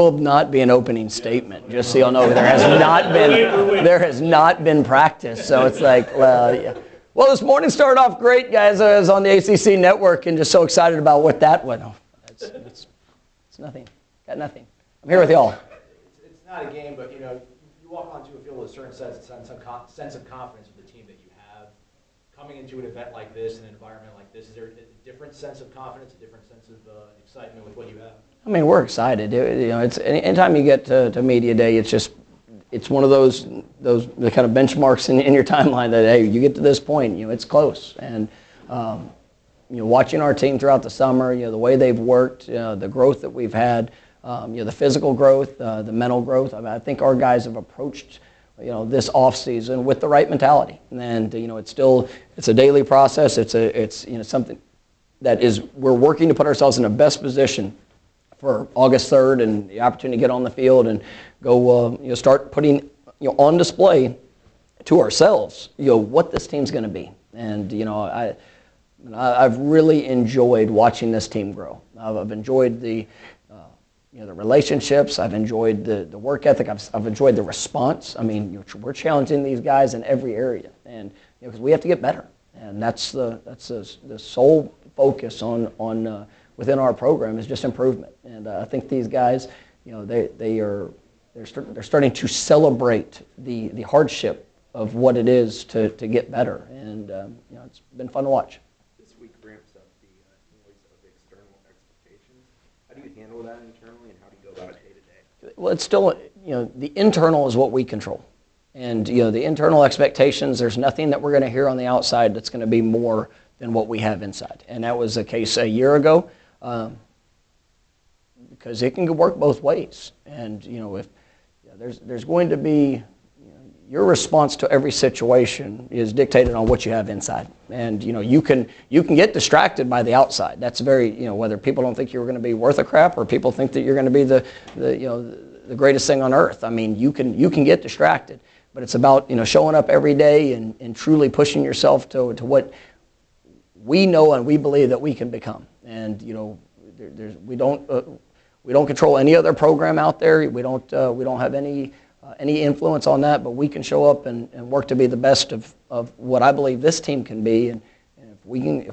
Will not be an opening statement. Just so y'all know, there has not been practice. So it's like, yeah. Well, this morning started off great, guys. I was on the ACC network and just so excited about what that was. Oh, it's nothing. Got nothing. I'm here with y'all. It's not a game, but you walk onto a field with a certain sense of confidence with the team that you have. Coming into an event like this, an environment like this, is there a different sense of confidence, a different sense of excitement with what you have? I mean, we're excited. It's anytime you get to media day, it's one of those the kind of benchmarks in your timeline that, hey, you get to this point, it's close. And watching our team throughout the summer, the way they've worked, the growth that we've had, the physical growth, the mental growth. I think our guys have approached this off season with the right mentality. And it's a daily process. It's something that we're working to put ourselves in the best position for August 3rd and the opportunity to get on the field and go start putting on display to ourselves what this team's going to be. And I've really enjoyed watching this team grow. I've enjoyed the relationships. I've enjoyed the work ethic. I've enjoyed the response. I mean, we're challenging these guys in every area, and because we have to get better, and that's the sole focus on within our program is just improvement. And I think these guys, they're starting to celebrate the hardship of what it is to get better, and it's been fun to watch. This week ramps up the noise of external expectations. How do you handle that internally, and how do you go about it day to day? Well, it's still the internal is what we control, and the internal expectations. There's nothing that we're going to hear on the outside that's going to be more than what we have inside, and that was the case a year ago. Because it can work both ways, and if there's going to be your response to every situation is dictated on what you have inside, and you can get distracted by the outside. That's very whether people don't think you're going to be worth a crap or people think that you're going to be the greatest thing on earth. I mean, you can get distracted, but it's about showing up every day and truly pushing yourself to what we know and we believe that we can become. And we don't control any other program out there. We don't have any influence on that. But we can show up and work to be the best of what I believe this team can be. And if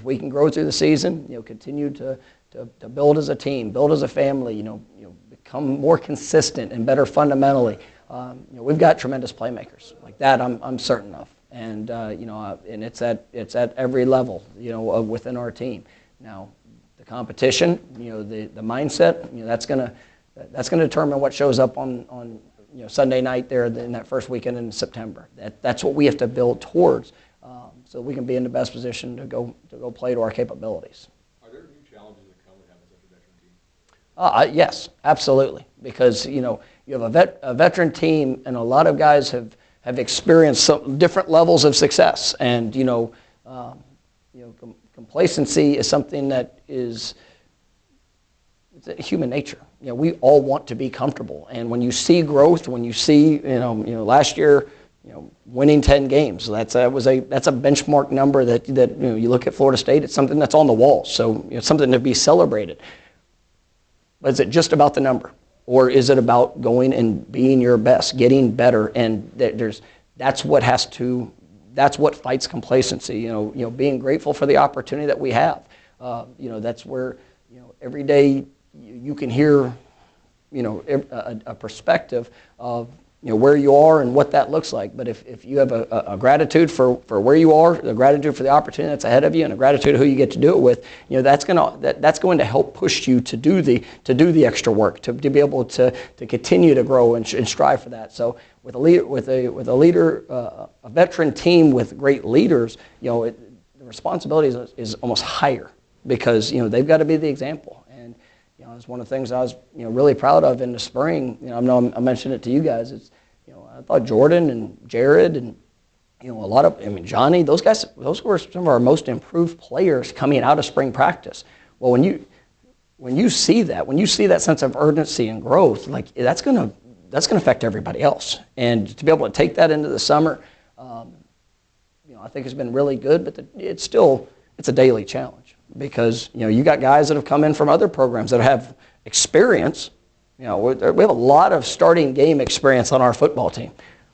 we can grow through the season, continue to build as a team, build as a family, become more consistent and better fundamentally. We've got tremendous playmakers like that. I'm certain of. And and it's at every level within our team. Now the competition, the mindset, that's gonna determine what shows up on Sunday night there in that first weekend in September. That's what we have to build towards, so we can be in the best position to go play to our capabilities. Are there new challenges that come with having such a veteran team? Yes, absolutely, because you have a veteran team, and a lot of guys have experienced some different levels of success, and complacency is something that it's human nature. We all want to be comfortable, and when you see growth, when you see last year winning 10 games, that's a benchmark number that you look at Florida State. It's something that's on the wall, so it's something to be celebrated. But is it just about the number? Or is it about going and being your best, getting better? And that's what fights complacency. Being grateful for the opportunity that we have. That's where every day you can hear a perspective of where you are and what that looks like. But if you have a gratitude for where you are, a gratitude for the opportunity that's ahead of you, and a gratitude of who you get to do it with, that's going to help push you to do the extra work, to be able to continue to grow and strive for that. So with a leader, a veteran team with great leaders, the responsibility is almost higher, because they've got to be the example. And it's one of the things I was really proud of in the spring. I know I mentioned it to you guys. It's I thought Jordan and Jared and Johnny, those guys, those were some of our most improved players coming out of spring practice. Well, when you see that sense of urgency and growth, like that's going to affect everybody else. And to be able to take that into the summer, I think has been really good. But it's a daily challenge, because you got guys that have come in from other programs that have experience, We have a lot of starting game experience on our football team.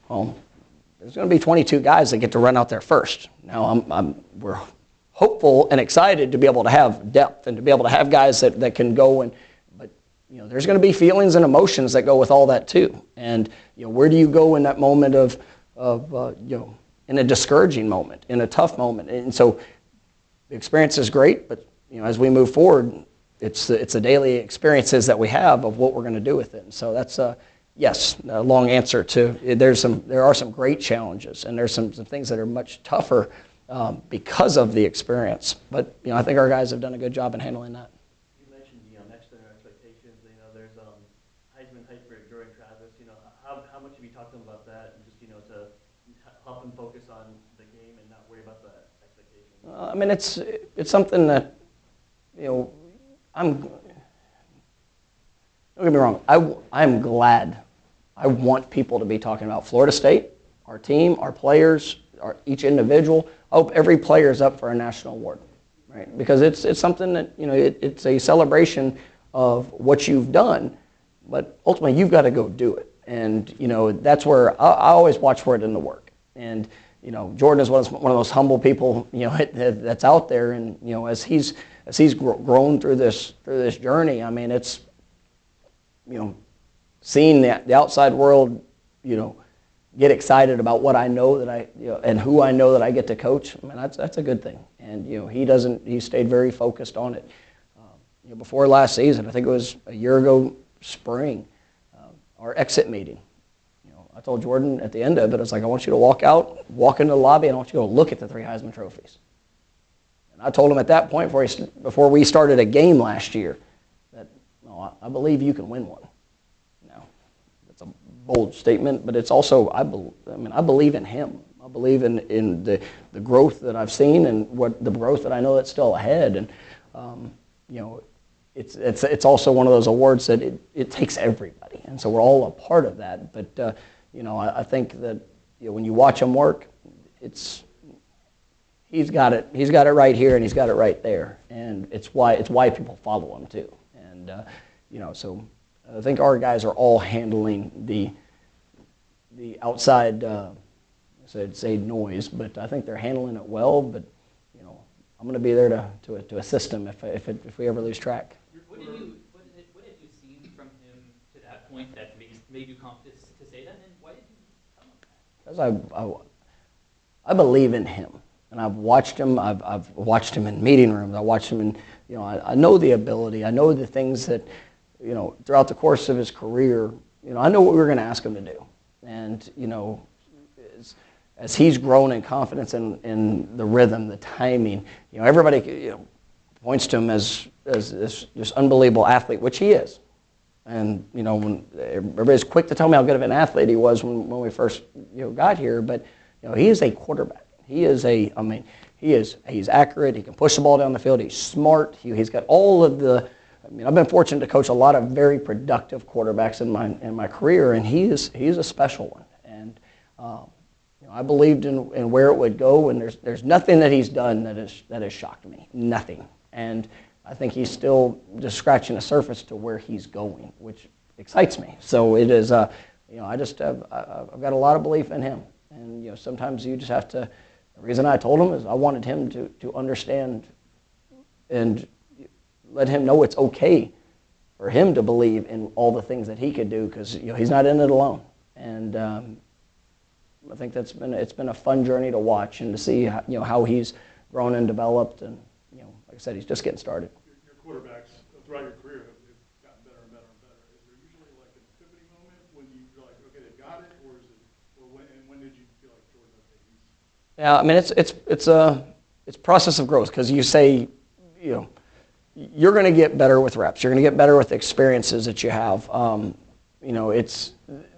There's going to be 22 guys that get to run out there first. Now, we're hopeful and excited to be able to have depth and to be able to have guys that can go but there's going to be feelings and emotions that go with all that too. And where do you go in that moment of in a discouraging moment, in a tough moment? And so the experience is great, but as we move forward, it's the daily experiences that we have of what we're going to do with it. And so that's yes, a long answer to there are some great challenges, and there's some things that are much tougher because of the experience. But I think our guys have done a good job in handling that. You mentioned next to their expectations. There's Heisman hype for Jordan Travis. How much have you talked to them about that, and just to help them focus on the game and not worry about the expectations? It's something that don't get me wrong, I'm glad. I want people to be talking about Florida State, our team, our players, each individual. I hope every player is up for a national award, right? Because it's something that, it's a celebration of what you've done, but ultimately you've got to go do it. And, that's where I always watch for it in the work. And, Jordan is one of those humble people, that's out there. And, as he's grown through this journey, it's, seeing the outside world, get excited about what I know that and who I know that I get to coach. That's a good thing. And he stayed very focused on it. Before last season, I think it was a year ago, spring, our exit meeting. I told Jordan at the end of it, I was like, I want you to walk into the lobby, and I want you to go look at the 3 Heisman trophies. And I told him at that point, before we started a game last year, that I believe you can win one. Now, that's a bold statement, but it's also I believe in him. I believe in the growth that I've seen and the growth that I know that's still ahead. And it's also one of those awards that it takes everybody, and so we're all a part of that. But I think that when you watch him work, he's got it right here and he's got it right there, and it's why people follow him too. And so I think our guys are all handling the outside, I'd say noise, but I think they're handling it well. But I'm going to be there to assist them if we ever lose track. What have you seen from him to that point that made you confident to say that, and why did you tell him that? Because I believe in him, and I've watched him. I've watched him in meeting rooms. I watched him in I know the ability. I know the things that throughout the course of his career. I know what we were going to ask him to do, and as he's grown in confidence in the rhythm, the timing. Everybody points to him as this just unbelievable athlete, which he is. And when everybody's quick to tell me how good of an athlete he was when we first got here, but he is a quarterback. He's accurate. He can push the ball down the field. He's smart. He's got all of the. I've been fortunate to coach a lot of very productive quarterbacks in my career, and he's a special one. And I believed in where it would go, and there's nothing that he's done that has shocked me. Nothing. And I think he's still just scratching the surface to where he's going, which excites me. So it is. I've got a lot of belief in him, and sometimes you just have to. The reason I told him is I wanted him to understand and let him know it's okay for him to believe in all the things that he could do, because he's not in it alone. And I think it's been a fun journey to watch and to see how he's grown and developed. And like I said, he's just getting started. Your quarterbacks throughout your career have gotten better and better and better. Is there usually like an epiphany moment when you're like, okay, they got it, or is it, or when did you feel like Jordan, okay, he's? Yeah, it's a process of growth, because you say, you're going to get better with reps. You're going to get better with experiences that you have.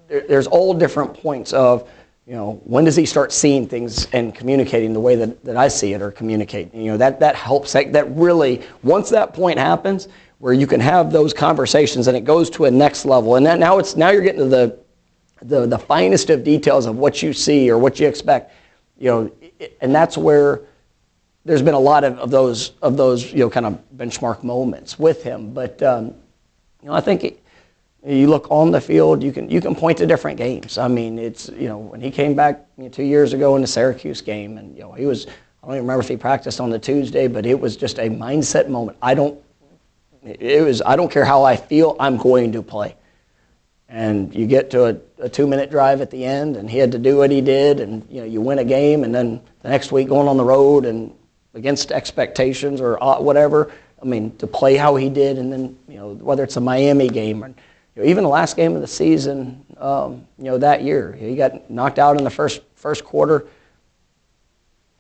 There's all different points of, when does he start seeing things and communicating the way that I see it or communicate? That helps. That really, once that point happens where you can have those conversations and it goes to a next level, and now you're getting to the finest of details of what you see or what you expect, and that's where there's been a lot of those kind of benchmark moments with him. But I think You look on the field, you can point to different games. I mean, it's, when he came back 2 years ago in the Syracuse game, and he was, I don't even remember if he practiced on the Tuesday, but it was just a mindset moment. I don't care how I feel, I'm going to play. And you get to a 2-minute drive at the end, and he had to do what he did, and you win a game, and then the next week going on the road and against expectations or whatever. I mean, to play how he did, and then whether it's a Miami game or even the last game of the season, that year, he got knocked out in the first quarter,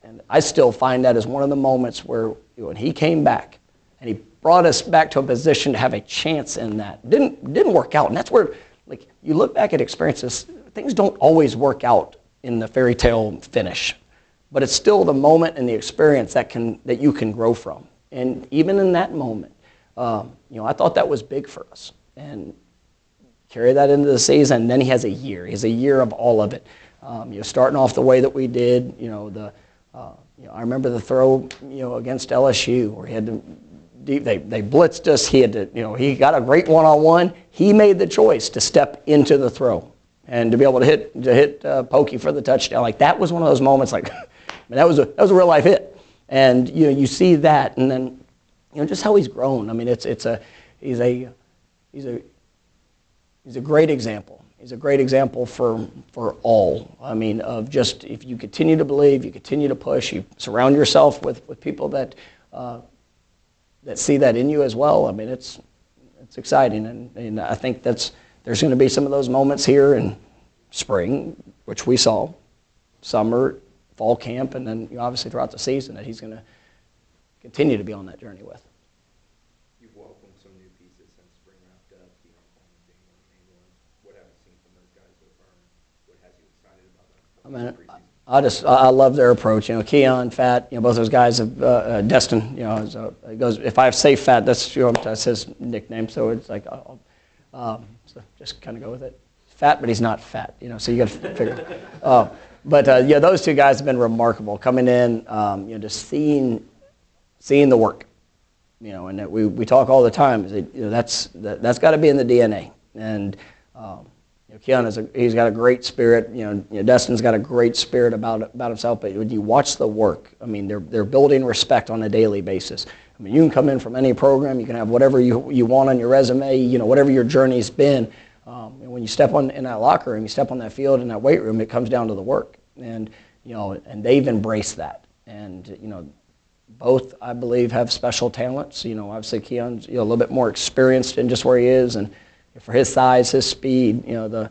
and I still find that as one of the moments where when he came back and he brought us back to a position to have a chance in that. Didn't work out, and that's where, like, you look back at experiences, things don't always work out in the fairy tale finish, but it's still the moment and the experience that you can grow from. And even in that moment, I thought that was big for us, and carry that into the season. And then he has a year. He has a year of all of it. Starting off the way that we did. I remember the throw, against LSU where he had to. They blitzed us. He had to, he got a great one-on-one. He made the choice to step into the throw and to be able to hit Pokey for the touchdown. Like, that was one of those moments. Like, that was a real life hit. And you see that, and then just how he's grown. I mean, he's a great example. He's a great example for all. I mean, of just, if you continue to believe, you continue to push, you surround yourself with people that see that in you as well. I mean, it's exciting, and I think there's going to be some of those moments here in spring, which we saw, summer, fall camp, and then obviously throughout the season that he's going to continue to be on that journey with. You've welcomed some new pieces since spring wrapped up, Keon Coleman being one of the main ones. What have you seen from those guys so far, and what has you excited about them? I love their approach. Keon, Fat, both those guys have Destin. It goes. If I say Fat, that's his nickname. So it's like, so just kind of go with it. Fat, but he's not fat. So you got to figure. But those two guys have been remarkable coming in. Just seeing the work. And that we talk all the time. That's got to be in the DNA. And Keon he's got a great spirit. Destin's got a great spirit about himself. But when you watch the work, I mean, they're building respect on a daily basis. I mean, you can come in from any program. You can have whatever you want on your resume. Whatever your journey's been. When you step in that locker room, you step on that field in that weight room, it comes down to the work. And and they've embraced that. And both, I believe, have special talents. Obviously Keon's a little bit more experienced in just where he is, and for his size, his speed, the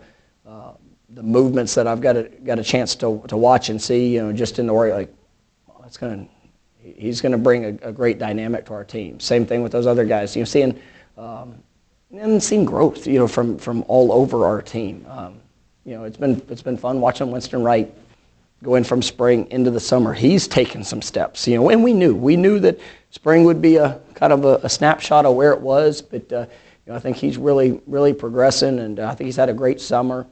movements that I've got a chance to watch and see, just in the way, like, he's gonna bring a great dynamic to our team. Same thing with those other guys. Seeing growth, from all over our team. It's been fun watching Winston Wright going from spring into the summer. He's taken some steps, and we knew that spring would be a kind of a snapshot of where it was, but I think he's really progressing, and I think he's had a great summer.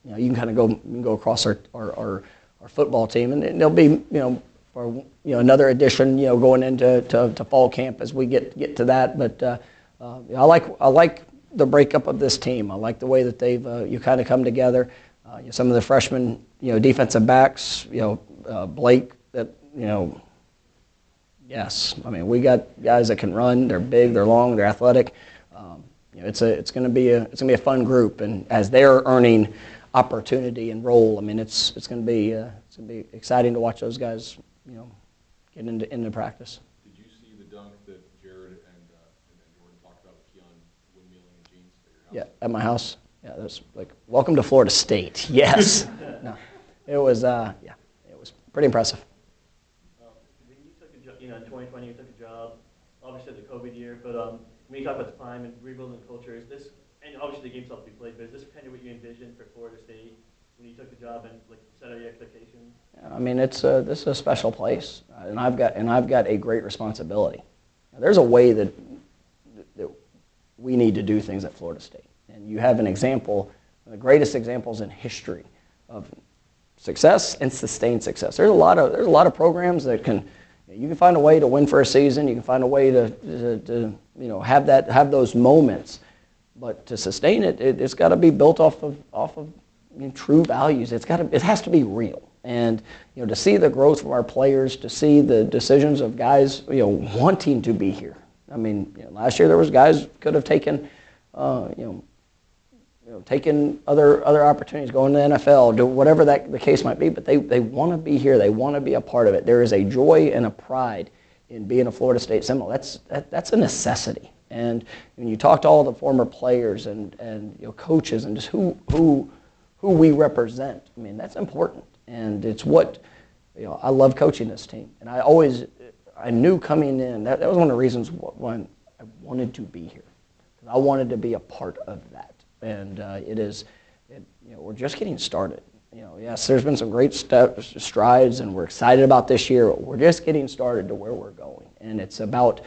You can kind of go across our football team, and there'll be for another addition going into fall camp as we get to that. But I like the breakup of this team. I like the way that they've kind of come together. Some of the freshmen, defensive backs, Blake, that yes, I mean, we got guys that can run. They're big, they're long, they're athletic. It's going to be a fun group, and as they're earning opportunity and role, I mean, it's going to be exciting to watch those guys, get into practice. Did you see the dunk that Jared and Jordan talked about with Keon windmilling and jeans at your house? Yeah, at my house. Yeah, that's like, welcome to Florida State. Yes. No, it was pretty impressive. When you took a job, in 2020 you took a job, obviously the COVID year, but when you talk about the time and rebuilding culture, is this, and obviously the game's still to be played, but is this kind of what you envisioned for Florida State when you took the job and set out your expectations? Yeah, I mean, this is a special place, and I've got a great responsibility. Now, there's a way that we need to do things at Florida State. And you have an example, the greatest examples in history of success and sustained success. There's a lot of programs that you can find a way to win for a season. You can find a way to have those moments. But to sustain it, it's got to be built off of true values. It has to be real. And to see the growth from our players, to see the decisions of guys wanting to be here. I mean, last year there was guys could have taken taking other opportunities, going to the NFL, do whatever the case might be, but they want to be here. They want to be a part of it. There is a joy and a pride in being a Florida State Seminole. That's a necessity. And when you talk to all the former players and coaches and just who we represent, I mean, that's important. And it's what I love coaching this team. And I knew coming in that was one of the reasons why I wanted to be here. I wanted to be a part of that. And we're just getting started. Yes, there's been some great strides, and we're excited about this year. But we're just getting started to where we're going. And it's about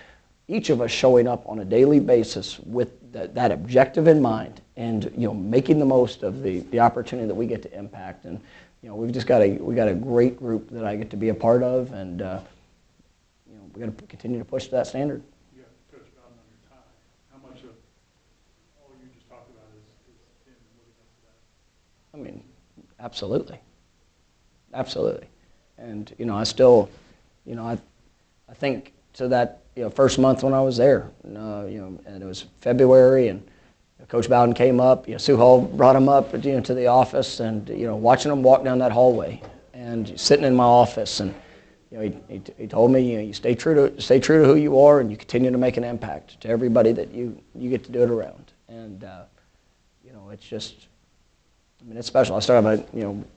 each of us showing up on a daily basis with that objective in mind, and making the most of the opportunity that we get to impact. And we've just got a great group that I get to be a part of, and we got to continue to push to that standard. You got Coach Bowden on your time. How much of all you just talked about is him living up to that? I mean, absolutely. And I still, I think to that first month when I was there, and it was February, and Coach Bowden came up. Sue Hall brought him up, to the office, and watching him walk down that hallway, and sitting in my office, and he told me, you stay true to who you are, and you continue to make an impact to everybody that you get to do it around. And it's just, I mean, it's special. I started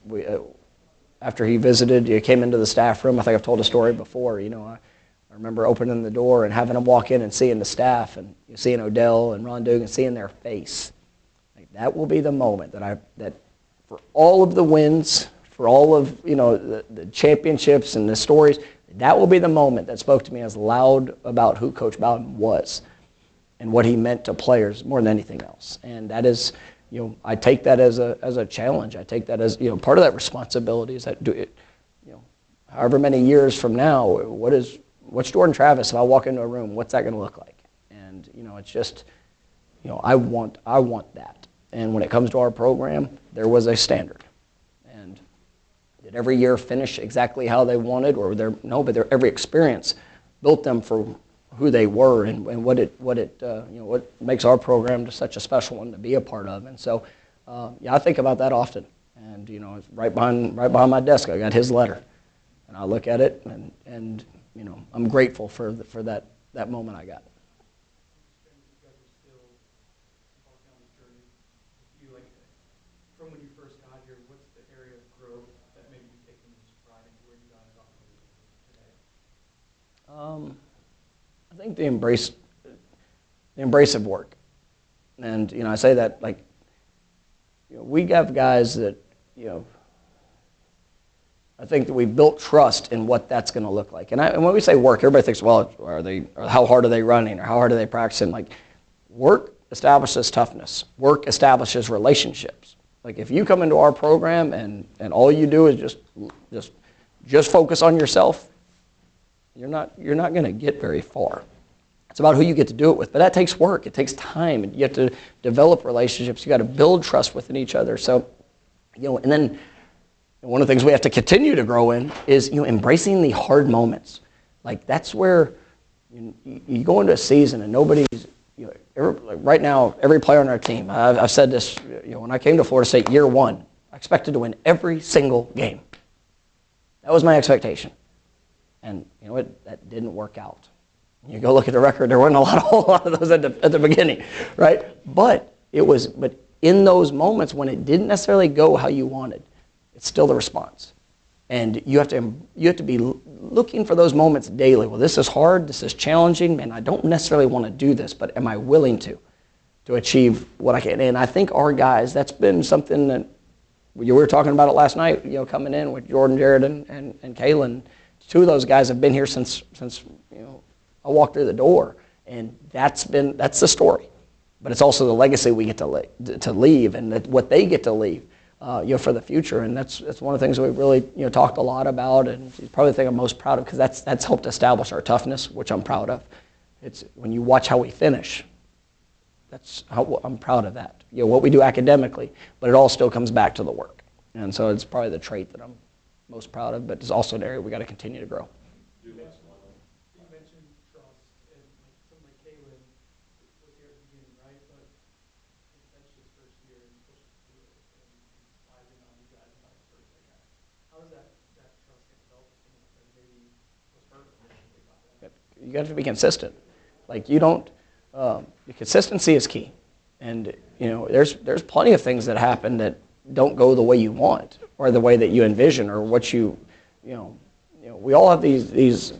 by after he visited, he came into the staff room. I think I've told a story before. I remember opening the door and having him walk in and seeing the staff, and seeing Odell and Ron Dugan, seeing their face. Like, that will be the moment that for all of the wins, for all of the championships and the stories, that will be the moment that spoke to me as loud about who Coach Bowden was and what he meant to players more than anything else. And that is, I take that as a challenge. I take that as part of that responsibility is that however many years from now, what's Jordan Travis if I walk into a room? What's that going to look like? And it's just, I want that. And when it comes to our program, there was a standard. And did every year finish exactly how they wanted, or but every experience built them for who they were, and what makes our program just such a special one to be a part of. And so, I think about that often. And it's right behind my desk. I got his letter, and I look at it, and I'm grateful for that moment I got. From when you first got here, what's the area of growth that maybe you take the most pride in, where you guys are today? I think the embrace of work. And I say that like we have guys that I think that we built trust in what that's going to look like. And when we say work, everybody thinks, well, how hard are they running, or how hard are they practicing? Like, work establishes toughness. Work establishes relationships. Like, if you come into our program and all you do is just focus on yourself, you're not going to get very far. It's about who you get to do it with. But that takes work. It takes time. And you have to develop relationships. You got to build trust within each other. So, and then one of the things we have to continue to grow in is embracing the hard moments. Like, that's where you go into a season and nobody's right now, every player on our team. I've said this. When I came to Florida State year one, I expected to win every single game. That was my expectation. And that didn't work out. You go look at the record, there weren't a whole lot of those at the beginning, right? But in those moments when it didn't necessarily go how you wanted, it's still the response. And you have to be looking for those moments daily. Well, this is hard, this is challenging, and I don't necessarily want to do this, but am I willing to achieve what I can? And I think our guys, that's been something that we were talking about it last night, coming in with Jordan, Jared, and Kalen. Two of those guys have been here since I walked through the door, and that's the story. But it's also the legacy we get to leave, and what they get to leave, for the future. And that's one of the things we really talked a lot about, and it's probably the thing I'm most proud of, because that's helped establish our toughness, which I'm proud of. It's when you watch how we finish. I'm proud of that. What we do academically, but it all still comes back to the work. And so it's probably the trait that I'm most proud of, but it's also an area we got to continue to grow. You mentioned trust, and like something like Caleb was here at the beginning, right? But that's his first year, and he's pushing through it, and he's flies in on you guys and vice versa. Like, how does that trust get developed with someone like that who maybe was hurt initially by that? You got to be consistent. Like you don't. The consistency is key, and there's plenty of things that happen that don't go the way you want or the way that you envision or what we all have these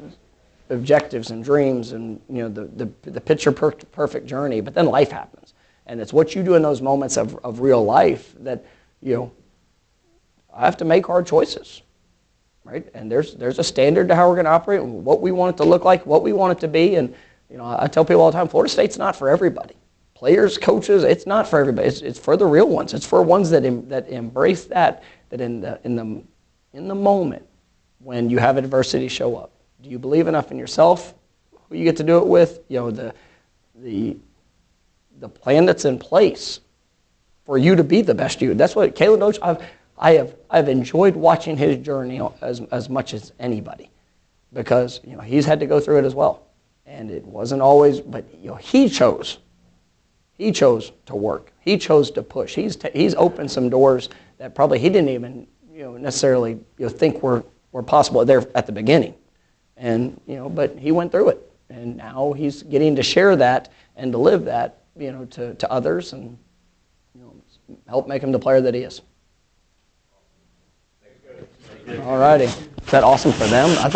objectives and dreams and the picture perfect journey, but then life happens, and it's what you do in those moments of real life that I have to make hard choices, right? And there's a standard to how we're going to operate, what we want it to look like, what we want it to be, and I tell people all the time, Florida State's not for everybody. Players, coaches, it's not for everybody. It's for the real ones. It's for ones that embrace that in the moment when you have adversity show up. Do you believe enough in yourself? Who you get to do it with? The plan that's in place for you to be the best you. That's what Caleb knows. I've enjoyed watching his journey as much as anybody because he's had to go through it as well. And it wasn't always, but he chose. He chose to work. He chose to push. He's opened some doors that probably he didn't even necessarily think were possible there at the beginning. And but he went through it, and now he's getting to share that and to live that to others and help make him the player that he is. All righty. Is that awesome for them? I thought.